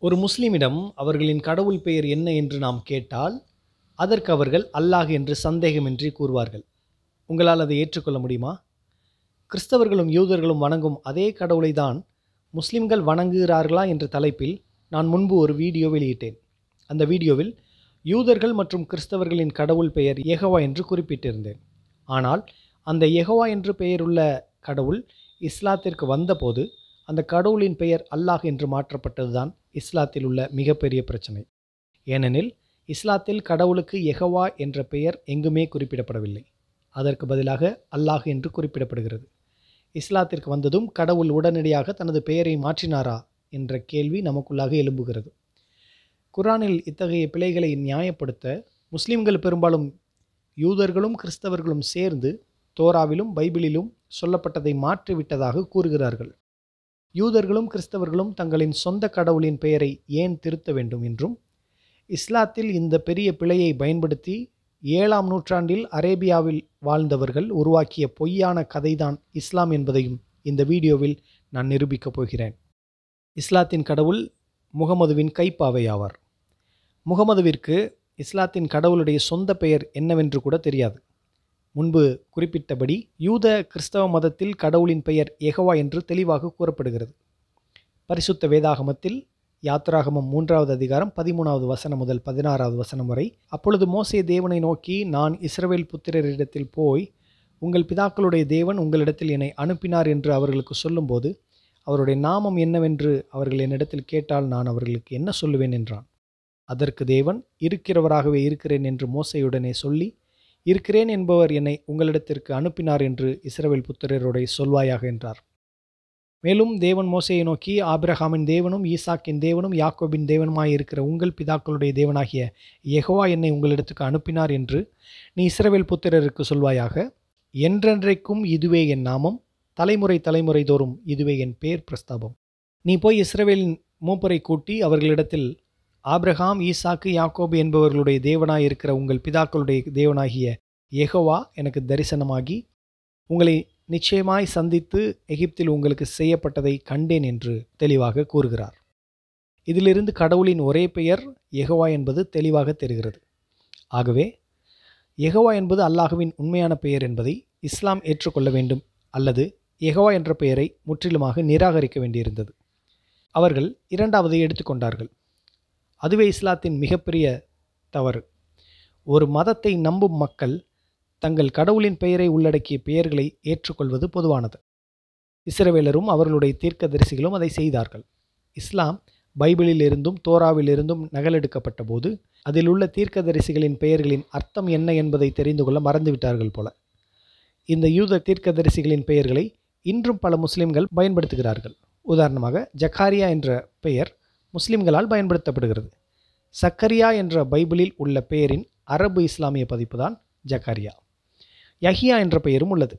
ஒரு முஸ்லிமிடம் அவர்களின் கடவுள் பெயர் என்ன என்று நாம் கேட்டால் அதற்கு அவர்கள் அல்லாஹ் என்று சந்தேகமின்றி கூறுவார்கள். உங்களால் அதை ஏற்றுக்கொள்ள முடியுமா? கிறிஸ்தவர்களும் யூதர்களும் வணங்கும் அதே கடவுளை தான் முஸ்லிம்கள் வணங்குகிறார்களா என்ற தலைப்பில் நான் முன்பு ஒரு வீடியோ வெளியிட்டேன். அந்த வீடியோவில் யூதர்கள் மற்றும் கிறிஸ்தவர்களின் கடவுள் பெயர் யெகோவா என்று குறிப்பிட்டிருந்தேன். ஆனால் அந்த யெகோவா என்று பெயருள்ள கடவுள் இஸ்லாத்திற்கு வந்தபோது அந்த கடவுளின் பெயர் அல்லாஹ் என்று மாற்றப்பட்டதுதான் இஸ்லாத்தில் உள்ள மிகப்பெரிய பிரச்சனை. ஏனெனில் இஸ்லாத்தில் கடவுளுக்கு யெகோவா என்ற பெயர் எங்குமே குறிப்பிடப்படவில்லை. அதற்கு பதிலாக அல்லாஹ் என்று குறிப்பிடப்படுகிறது. இஸ்லாத்திற்கு வந்ததும் கடவுள் உடனடியாக தனது பெயரை மாற்றினாரா என்ற கேள்வி நமக்குள்ளாக எழும்புகிறது. குர்ஆனில் இத்தகைய பிழைகளை நியாயப்படுத்த முஸ்லிம்கள் பெரும்பாலும் யூதர்களும் கிறிஸ்தவர்களும் சேர்ந்து தோராவிலும் பைபிளிலும் சொல்லப்பட்டதை மாற்றிவிட்டதாக கூறுகிறார்கள். யூதர்களும் கிறிஸ்தவர்களும் தங்களின் சொந்த கடவுளின் பெயரை ஏன் திருத்த வேண்டும் என்றும், இஸ்லாத்தில் இந்த பெரிய பிழையை பயன்படுத்தி 7ஆம் நூற்றாண்டில் அரேபியாவில் வாழ்ந்தவர்கள் உருவாக்கிய பொய்யான கதைதான் இஸ்லாம் என்பதையும் இந்த வீடியோவில் நான் நிரூபிக்கப் போகிறேன். இஸ்லாத்தின் கடவுள் முகமதுவின் கைப்பாவை ஆவார். முகமதுவிற்கு இஸ்லாத்தின் கடவுளுடைய சொந்த பெயர் என்னவென்று கூட தெரியாது. முன்பு குறிப்பிட்டபடி யூத கிறிஸ்தவ மதத்தில் கடவுளின் பெயர் யெகோவா என்று தெளிவாக கூறப்படுகிறது. பரிசுத்த வேதாகமத்தில் யாத்ராகமம் 3வது அதிகாரம் 13வது வசனம் முதல் 16வது வசனம் வரை, அப்பொழுது மோசே தேவனை நோக்கி, நான் இஸ்ரவேல் புத்திரரிடத்தில் போய் உங்கள் பிதாக்களுடைய தேவன் உங்களிடத்தில் என்னை அனுப்பினார் என்று அவர்களுக்கு சொல்லும்போது அவருடைய நாமம் என்னவென்று அவர்கள் என்னிடத்தில் கேட்டால் நான் அவர்களுக்கு என்ன சொல்லுவேன் என்றான். அதற்கு தேவன், இருக்கிறவராகவே இருக்கிறேன் என்று மோசேயுடனே சொல்லி, இருக்கிறேன் என்பவர் என்னை உங்களிடத்திற்கு அனுப்பினார் என்று இஸ்ரவேல் புத்திரரோடே சொல்வாயாக என்றார். மேலும் தேவன் மோசேயை நோக்கி, ஆபிரகாமின் தேவனும் ஈசாக்கின் தேவனும் யாக்கோபின் தேவனுமாய் இருக்கிற உங்கள் பிதாக்களுடைய தேவனாகிய யெகோவா என்னை உங்களிடத்துக்கு அனுப்பினார் என்று நீ இஸ்ரவேல் புத்திரருக்கு சொல்வாயாக. என்றென்றைக்கும் இதுவே என் நாமம், தலைமுறை தலைமுறை தோறும் இதுவே என் பேர் பிரஸ்தாபம். நீ போய் இஸ்ரவேலின் மூப்பரை கூட்டி அவர்களிடத்தில், ஆபிரகாம் ஈசாக்கு யாக்கோபு என்பவர்களுடைய தேவனாய் இருக்கிற உங்கள் பிதாக்களுடைய தேவனாகிய யெகோவா எனக்கு தரிசனமாகி உங்களை நிச்சயமாய் சந்தித்து எகிப்தில் உங்களுக்கு செய்யப்பட்டதை கண்டேன் என்று தெளிவாக கூறுகிறார். இதிலிருந்து கடவுளின் ஒரே பெயர் யெகோவா என்பது தெளிவாக தெரிகிறது. ஆகவே யெகோவா என்பது அல்லாஹ்வின் உண்மையான பெயர் என்பதை இஸ்லாம் ஏற்றுக்கொள்ள வேண்டும், அல்லது யெகோவா என்ற பெயரை முற்றிலுமாக நிராகரிக்க வேண்டியிருந்தது. அவர்கள் இரண்டாவதை எடுத்துக்கொண்டார்கள். அதுவே இஸ்லாத்தின் மிகப்பெரிய தவறு. ஒரு மதத்தை நம்பும் மக்கள் தங்கள் கடவுளின் பெயரை உள்ளடக்கிய பெயர்களை ஏற்றுக்கொள்வது பொதுவானது. இஸ்ரவேலரும் அவர்களுடைய தீர்க்கதரிசிகளும் அதை செய்தார்கள். இஸ்லாம் பைபிளில் இருந்தும் தோராவில் இருந்தும் நகலெடுக்கப்பட்ட போது அதில் உள்ள தீர்க்கதரிசிகளின் பெயர்களின் அர்த்தம் என்ன என்பதை தெரிந்து கொள்ள மறந்துவிட்டார்கள் போல. இந்த யூத தீர்க்கதரிசிகளின் பெயர்களை இன்றும் பல முஸ்லிம்கள் பயன்படுத்துகிறார்கள். உதாரணமாக ஜக்காரியா என்ற பெயர் முஸ்லிம்களால் பயன்படுத்தப்படுகிறது. சக்கரியா என்ற பைபிளில் உள்ள பெயரின் அரபு இஸ்லாமிய பதிப்பு தான் ஜக்காரியா. யஹியா என்ற பெயரும் உள்ளது.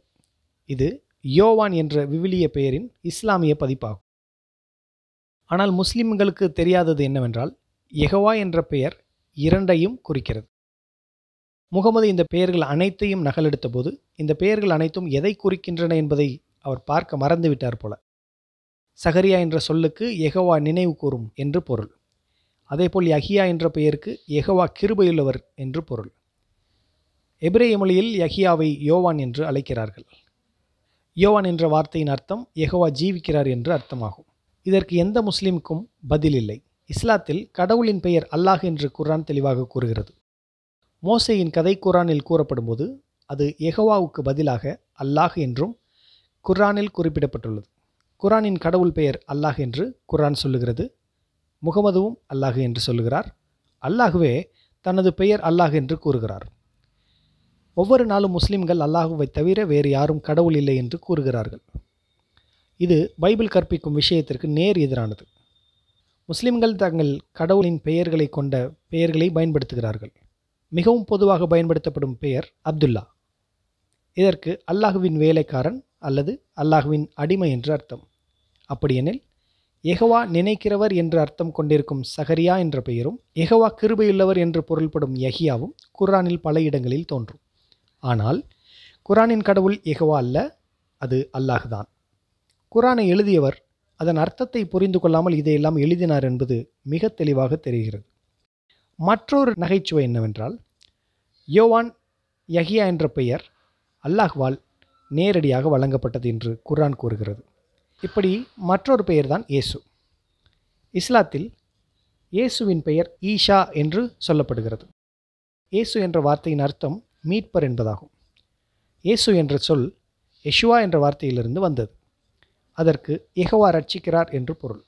இது யோவான் என்ற விவிலிய பெயரின் இஸ்லாமிய பதிப்பாகும். ஆனால் முஸ்லிம்களுக்கு தெரியாதது என்னவென்றால், யெகோவா என்ற பெயர் இரண்டையும் குறிக்கிறது. முகமது இந்த பெயர்கள் அனைத்தையும் நகலெடுத்த போது இந்த பெயர்கள் அனைத்தும் எதை குறிக்கின்றன என்பதை அவர் பார்க்க மறந்துவிட்டார் போல. சகரியா என்ற சொல்லுக்கு யெகோவா நினைவு கூறும் என்று பொருள். அதேபோல் யஹியா என்ற பெயருக்கு யெகோவா கிருபையுள்ளவர் என்று பொருள். எபிரேய மொழியில் யஹியாவை யோவான் என்று அழைக்கிறார்கள். யோவான் என்ற வார்த்தையின் அர்த்தம் யெகோவா ஜீவிக்கிறார் என்று அர்த்தமாகும். இதற்கு எந்த முஸ்லிமுக்கும் பதில் இல்லை. இஸ்லாத்தில் கடவுளின் பெயர் அல்லாஹ் என்று குர்ஆன் தெளிவாக கூறுகிறது. மோசேயின் கதை குர்ஆனில் கூறப்படும் போது அது யெகோவாவுக்கு பதிலாக அல்லாஹ் என்றும் குர்ஆனில் குறிப்பிடப்பட்டுள்ளது. குர்ஆனின் கடவுள் பெயர் அல்லாஹ் என்று குர்ஆன் சொல்லுகிறது. முகமதுவும் அல்லாஹ் என்று சொல்லுகிறார். அல்லாஹுவே தனது பெயர் அல்லாஹ் என்று கூறுகிறார். ஒவ்வொரு நாளும் முஸ்லிம்கள் அல்லாஹுவை தவிர வேறு யாரும் கடவுள் இல்லை என்று கூறுகிறார்கள். இது பைபிள் கற்பிக்கும் விஷயத்திற்கு நேர் எதிரானது. முஸ்லிம்கள் தங்கள் கடவுளின் பெயர்களை கொண்ட பெயர்களை பயன்படுத்துகிறார்கள். மிகவும் பொதுவாக பயன்படுத்தப்படும் பெயர் அப்துல்லா. இதற்கு அல்லாஹுவின் வேலைக்காரன் அல்லது அல்லாஹுவின் அடிமை என்று அர்த்தம். அப்படியெனில் யெகோவா நினைக்கிறவர் என்று அர்த்தம் கொண்டிருக்கும் சகரியா என்ற பெயரும் யெகோவா கிருபையுள்ளவர் என்று பொருள்படும் யஹியாவும் குர்ஆனில் பல இடங்களில் தோன்றும். ஆனால் குர்ஆனின் கடவுள் யெகோவா அல்ல, அது அல்லாஹ் தான். குர்ஆனை எழுதியவர் அதன் அர்த்தத்தை புரிந்து கொள்ளாமல் இதையெல்லாம் எழுதினார் என்பது மிக தெளிவாக தெரிகிறது. மற்றொரு நகைச்சுவை என்னவென்றால், யோவான் யஹியா என்ற பெயர் அல்லாஹ்வால் நேரடியாக வழங்கப்பட்டது என்று குர்ஆன் கூறுகிறது. இப்படி மற்றொரு பெயர்தான் இயேசு. இஸ்லாத்தில் இயேசுவின் பெயர் ஈஷா என்று சொல்லப்படுகிறது. இயேசு என்ற வார்த்தையின் அர்த்தம் மீட்பர் என்பதாகும். இயேசு என்ற சொல் யெஷுவா என்ற வார்த்தையிலிருந்து வந்தது. அதற்கு யெகோவா ரட்சிக்கிறார் என்று பொருள்.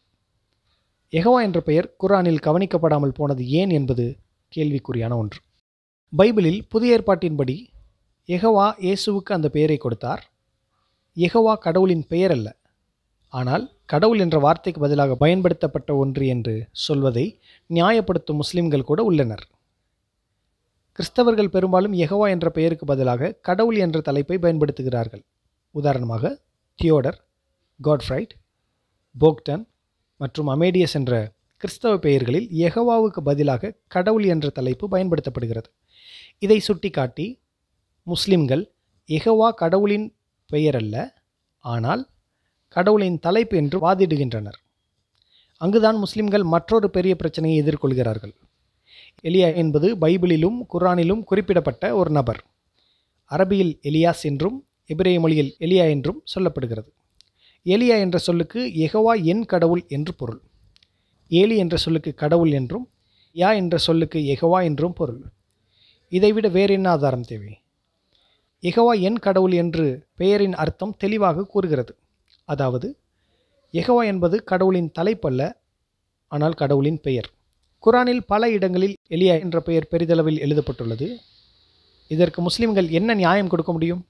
யெகோவா என்ற பெயர் குர்ஆனில் கவனிக்கப்படாமல் போனது ஏன் என்பது கேள்விக்குறியான ஒன்று. பைபிளில் புதிய ஏற்பாட்டின்படி யெகோவா இயேசுவுக்கு அந்த பெயரை கொடுத்தார். யெகோவா கடவுளின் பெயர் அல்ல, ஆனால் கடவுள் என்ற வார்த்தைக்கு பதிலாக பயன்படுத்தப்பட்ட ஒன்று என்று சொல்வதை நியாயப்படுத்தும் முஸ்லிம்கள் கூட உள்ளனர். கிறிஸ்தவர்கள் பெரும்பாலும் யெகோவா என்ற பெயருக்கு பதிலாக கடவுள் என்ற தலைப்பை பயன்படுத்துகிறார்கள். உதாரணமாக தியோடர், காட்ஃப்ரைட், போக்டன் மற்றும் அமேடியஸ் என்ற கிறிஸ்தவ பெயர்களில் யெகோவாவுக்கு பதிலாக கடவுள் என்ற தலைப்பு பயன்படுத்தப்படுகிறது. இதை சுட்டிக்காட்டி முஸ்லிம்கள் யெகோவா கடவுளின் பெயர் அல்ல, ஆனால் கடவுளின் தலைப்பு என்று வாதிடுகின்றனர். அங்குதான் முஸ்லிம்கள் மற்றொரு பெரிய பிரச்சனையை எதிர்கொள்கிறார்கள். எலியா என்பது பைபிளிலும் குர்ஆனிலும் குறிப்பிடப்பட்ட ஒரு நபர். அரபியில் எலியாஸ் என்றும் எபிரேய மொழியில் எலியா என்றும் சொல்லப்படுகிறது. எலியா என்ற சொல்லுக்கு யெகோவா என் கடவுள் என்று பொருள். ஏலி என்ற சொல்லுக்கு கடவுள் என்றும், யா என்ற சொல்லுக்கு யெகோவா என்றும் பொருள். இதைவிட வேறு என்ன ஆதாரம் தேவை? யெகோவா என் கடவுள் என்று பெயரின் அர்த்தம் தெளிவாக கூறுகிறது. அதாவது யெகோவா என்பது கடவுளின் தலைப்பல்ல, ஆனால் கடவுளின் பெயர். குர்ஆனில் பல இடங்களில் எலியா என்ற பெயர் பெரிதளவில் எழுதப்பட்டுள்ளது. இதற்கு முஸ்லிம்கள் என்ன நியாயம் கொடுக்க முடியும்?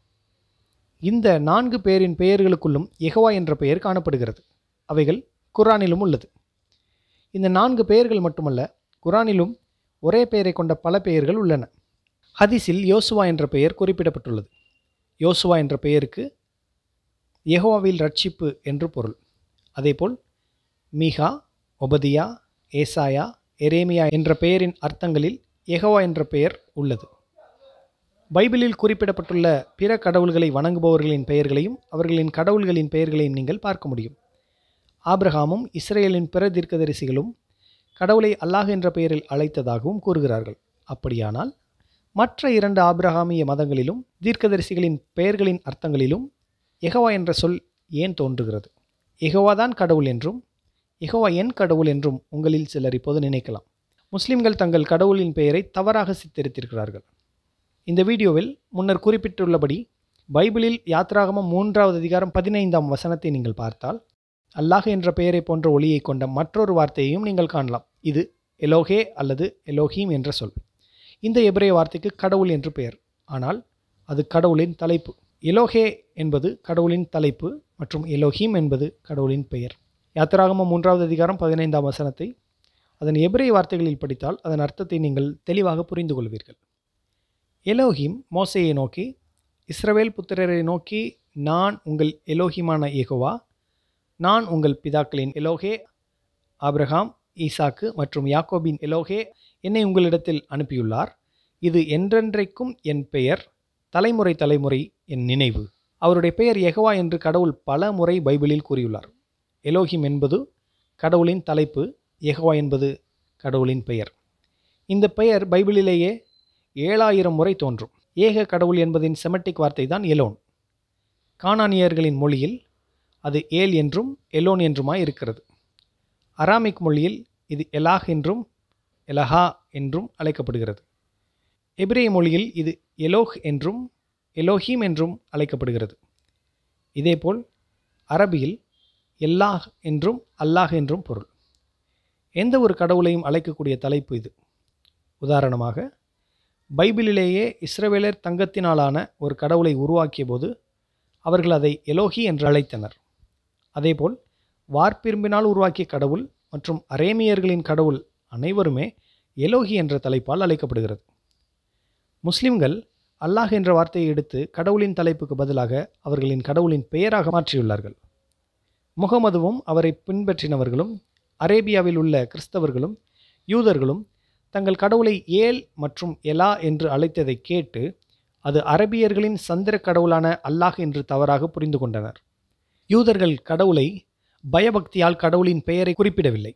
இந்த 4 பேரின் பெயர்களுக்குள்ளும் யெகோவா என்ற பெயர் காணப்படுகிறது. அவைகள் குர்ஆனிலும் உள்ளது. இந்த 4 பெயர்கள் மட்டுமல்ல, குர்ஆனிலும் ஒரே பெயரை கொண்ட பல பெயர்கள் உள்ளன. ஹதீஸில் யோசுவா என்ற பெயர் குறிப்பிடப்பட்டுள்ளது. யோசுவா என்ற பெயருக்கு யெகோவாவில் ரட்சிப்பு என்று பொருள். அதேபோல் மீகா, ஒபதியா, ஏசாயா, எரேமியா என்ற பெயரின் அர்த்தங்களில் யெகோவா என்ற பெயர் உள்ளது. பைபிளில் குறிப்பிடப்பட்டுள்ள பிற கடவுள்களை வணங்குபவர்களின் பெயர்களையும் அவர்களின் கடவுள்களின் பெயர்களையும் நீங்கள் பார்க்க முடியும். ஆபிரகாமும் இஸ்ரேலின் பிற தீர்க்கதரிசிகளும் கடவுளை அல்லாஹ் என்ற பெயரில் அழைத்ததாகவும் கூறுகிறார்கள். அப்படியானால் மற்ற 2 ஆபிரகாமிய மதங்களிலும் தீர்க்கதரிசிகளின் பெயர்களின் அர்த்தங்களிலும் யெகோவா என்ற சொல் ஏன் தோன்றுகிறது? யெகோவா தான் கடவுள் என்றும் யெகோவா என் கடவுள் என்றும் உங்களில் சிலர் இப்போது நினைக்கலாம். முஸ்லிம்கள் தங்கள் கடவுளின் பெயரை தவறாக சித்தரித்திருக்கிறார்கள். இந்த வீடியோவில் முன்னர் குறிப்பிட்டுள்ளபடி பைபிளில் யாத்ராகமம் 3வது அதிகாரம் 15ஆம் வசனத்தை நீங்கள் பார்த்தால் அல்லாஹ் என்ற பெயரை போன்ற ஒளியை கொண்ட மற்றொரு வார்த்தையையும் நீங்கள் காணலாம். இது எலோகே அல்லது எலோஹீம் என்ற சொல். இந்த எபிரேய வார்த்தைக்கு கடவுள் என்று பெயர், ஆனால் அது கடவுளின் தலைப்பு. எலோகே என்பது கடவுளின் தலைப்பு மற்றும் எலோஹீம் என்பது கடவுளின் பெயர். யாத்ராகமம் 3வது அதிகாரம் 15ஆம் வசனத்தை அதன் எபிரேய வார்த்தைகளில் படித்தால் அதன் அர்த்தத்தை நீங்கள் தெளிவாக புரிந்து கொள்வீர்கள். எலோஹீம் மோசேயை நோக்கி, இஸ்ரவேல் புத்திரரை நோக்கி, நான் உங்கள் எலோஹீமான யெகோவா, நான் உங்கள் பிதாக்களின் எலோகே, ஆபிரகாம், ஈசாக்கு மற்றும் யாக்கோபின் எலோகே என்னை உங்களிடத்தில் அனுப்பியுள்ளார். இது என்றென்றைக்கும் என் பெயர், தலைமுறை தலைமுறை என் நினைவு. அவருடைய பெயர் யெகோவா என்று கடவுள் பல முறை பைபிளில் கூறியுள்ளார். எலோஹிம் என்பது கடவுளின் தலைப்பு, யெகோவா என்பது கடவுளின் பெயர். இந்த பெயர் பைபிளிலேயே 7000 முறை தோன்றும். ஏக கடவுள் என்பதின் செமட்டிக் வார்த்தை தான் எலோன். கானானியர்களின் மொழியில் அது ஏல் என்றும் எலோன் என்றுமாய் இருக்கிறது. அராமிக் மொழியில் இது எலாஹ் என்றும் எலஹா என்றும் அழைக்கப்படுகிறது. எபிரேய மொழியில் இது எலோஹ் என்றும் எலோஹீம் என்றும் அழைக்கப்படுகிறது. இதேபோல் அரபியில் எல்லாஹ் என்றும் அல்லாஹ் என்றும் பொருள். எந்த ஒரு கடவுளையும் அழைக்கக்கூடிய தலைப்பு இது. உதாரணமாக பைபிளிலேயே இஸ்ரவேலர் தங்கத்தினாலான ஒரு கடவுளை உருவாக்கிய போது அவர்கள் அதை எலோஹி என்று அழைத்தனர். அதேபோல் வார்ப்பிரும்பினால் உருவாக்கிய கடவுள் மற்றும் அரேமியர்களின் கடவுள் அனைவருமே எலோஹி என்ற தலைப்பால் அழைக்கப்படுகிறது. முஸ்லிம்கள் அல்லாஹ் என்ற வார்த்தையை எடுத்து கடவுளின் தலைப்புக்கு பதிலாக அவர்களின் கடவுளின் பெயராக மாற்றியுள்ளார்கள். முகமதுவும் அவரை பின்பற்றினவர்களும் அரேபியாவில் உள்ள கிறிஸ்தவர்களும் யூதர்களும் தங்கள் கடவுளை ஏல் மற்றும் எலா என்று அழைத்ததை கேட்டு அது அரபியர்களின் சந்திர கடவுளான அல்லாஹ் என்று தவறாக புரிந்து கொண்டனர். யூதர்கள் கடவுளை பயபக்தியால் கடவுளின் பெயரை குறிப்பிடவில்லை.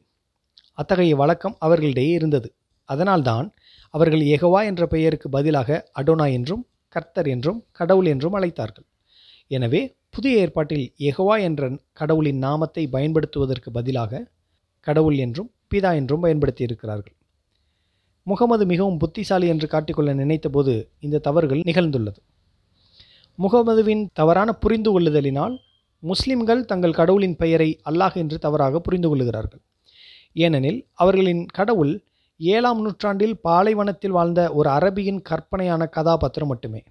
அத்தகைய வழக்கம் அவர்களிடையே இருந்தது. அதனால்தான் அவர்கள் யெகோவா என்ற பெயருக்கு பதிலாக அடோனா என்றும் கர்த்தர் என்றும் கடவுள் என்றும் அழைத்தார்கள். எனவே புதிய ஏற்பாட்டில் யெகோவா என்ற கடவுளின் நாமத்தை பயன்படுத்துவதற்கு பதிலாக கடவுள் என்றும் பிதா என்றும் பயன்படுத்தியிருக்கிறார்கள். முகமது மிகவும் புத்திசாலி என்று காட்டிக்கொள்ள நினைத்தபோது இந்த தவறுகள் நிகழ்ந்துள்ளது. முகமதுவின் தவறான புரிந்து கொள்ளுதலினால் முஸ்லிம்கள் தங்கள் கடவுளின் பெயரை அல்லாஹ் என்று தவறாக புரிந்து கொள்ளுகிறார்கள். ஏனெனில் அவர்களின் கடவுள் 7ஆம் நூற்றாண்டில் பாலைவனத்தில் வாழ்ந்த ஒரு அரபியின் கற்பனையான கதாபாத்திரம் மட்டுமே.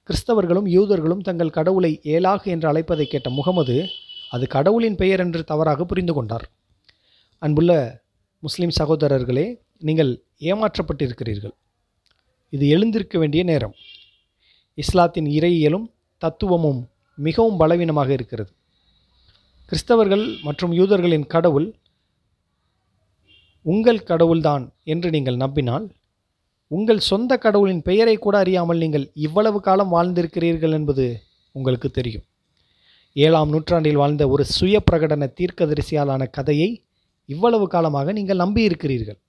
கிறிஸ்தவர்களும் யூதர்களும் தங்கள் கடவுளை ஏலாஹ் என்று அழைப்பதை கேட்ட முகமது அது கடவுளின் பெயர் என்று தவறாக புரிந்து கொண்டார். அன்புள்ள முஸ்லிம் சகோதரர்களே, நீங்கள் ஏமாற்றப்பட்டிருக்கிறீர்கள். இது எழுந்திருக்க வேண்டிய நேரம். இஸ்லாத்தின் இறையியலும் தத்துவமும் மிகவும் பலவீனமாக இருக்கிறது. கிறிஸ்தவர்கள் மற்றும் யூதர்களின் கடவுள் உங்கள் கடவுள்தான் என்று நீங்கள் நம்பினால், உங்கள் சொந்த கடவுளின் பெயரை கூட அறியாமல் நீங்கள் இவ்வளவு காலம் வாழ்ந்திருக்கிறீர்கள் என்பது உங்களுக்கு தெரியும். 7ஆம் நூற்றாண்டில் வாழ்ந்த ஒரு சுய பிரகடன தீர்க்கதரிசியாலான கதையை இவ்வளவு காலமாக நீங்கள் நம்பியிருக்கிறீர்கள்.